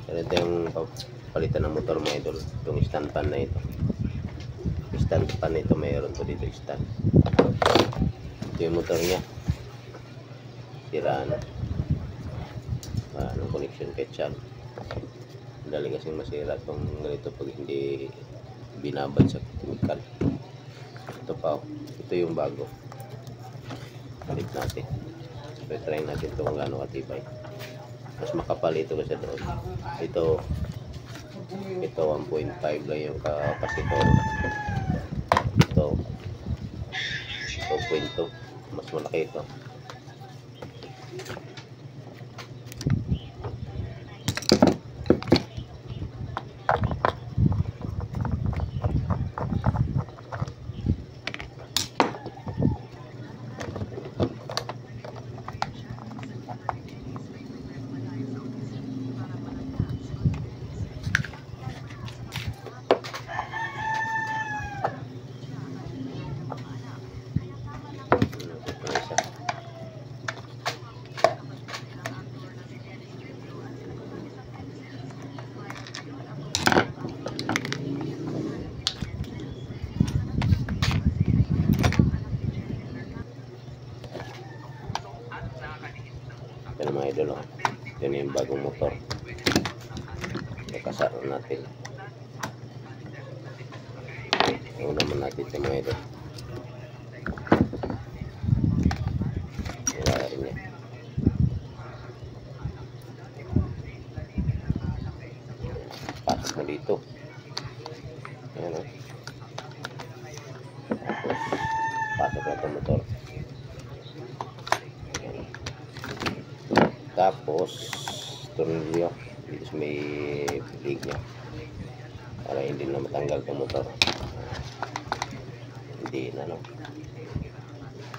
Pero ito yung palitan ng motor mga idol. Itong stand pan na ito. Stand pan na ito, mayroon to dito stand. Ito yung motor niya. Sira na. Anong connection kay Chan. Dali kasing masira itong ganito pag hindi binabad sa chemical. Ito pa. Ito yung bago. Palit natin. So, try natin ito kung gaano katibay. Mas makapal ito kasi doon. Ito 1.5 lang yung kapasitor. Ito 2.2. Mas malaki ito. Yan mga idol, yan yung bagong motor. Nakasaro natin. Una naman natin sa mga idol. Wala rin yan. Pasok mo dito. Ayan o. Tapos pasok na itong motor. Tapos tornilyo dito sa may lig nya para hindi na matanggal itong motor. Hindi na, no.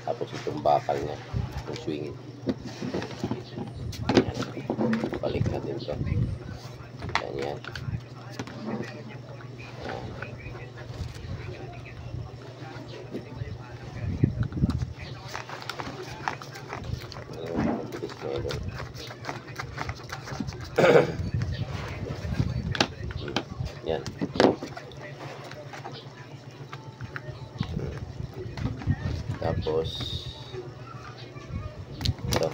Tapos itong bakal nya, yung swingin. Ayan. Balik natin ito. Yan. Yan. Tapos ito,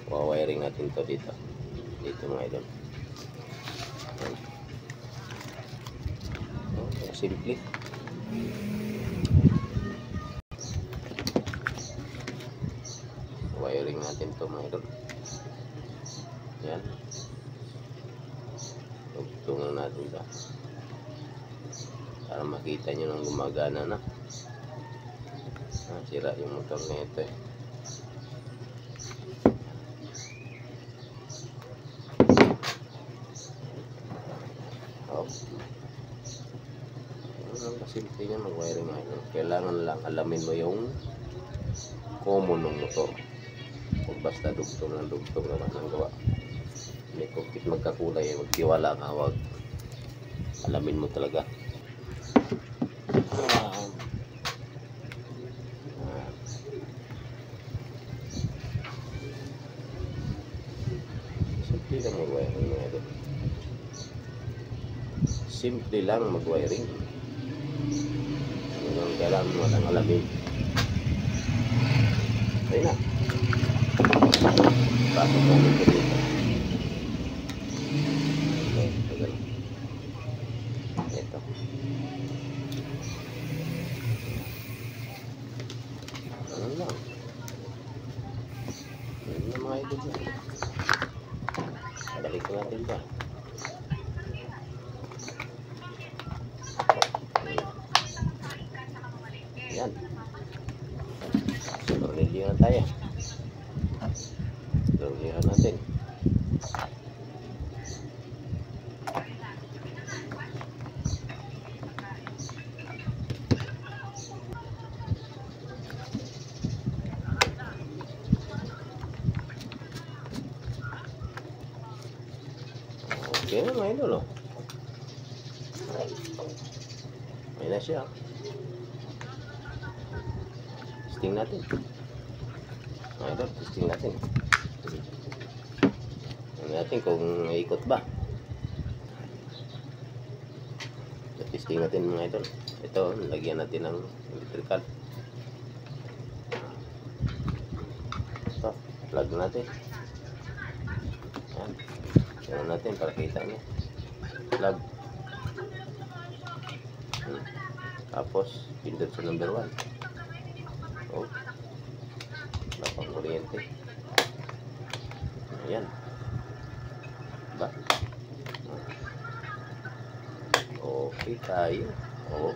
wawiring natin to dito mga idol. Simple. Wiring natin to mga idol. Yan. Tugtungan natin ito para makita nyo nang gumagana na. Sira yung motor na ito eh. Simple niya mag-wiring ngayon. Kailangan lang alamin mo yung common ng motor. Kung basta dugtong naman ang gawa. May kukit magkakulay, magtiwala ka, wag alamin mo talaga. Simple lang mag-wiring mga ito. Simple lang mag-wiring. Kailangan mo lang alamin. Ayun na. Pasok mo dito dito. Okay, ito. Ano lang. Ayun na mga idol dyan. Balik natin ba? Yan. Tornilyo na tayo. Tornilyo natin. Okay na mga idol, oh. May na siya. Testing natin. Mga idol, testing natin. natin kung ikot ba. Testing natin mga idol. Ito, lagyan natin ng electrical. Ito, plug natin. Yan. Yan natin para kita nyo. Plug. Tapos, pindot sa number 1. Oh. Lapang kuryente. Ayan. Ba? Okay tayo. Oh.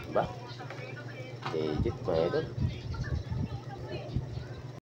Ba? Legit mga idol.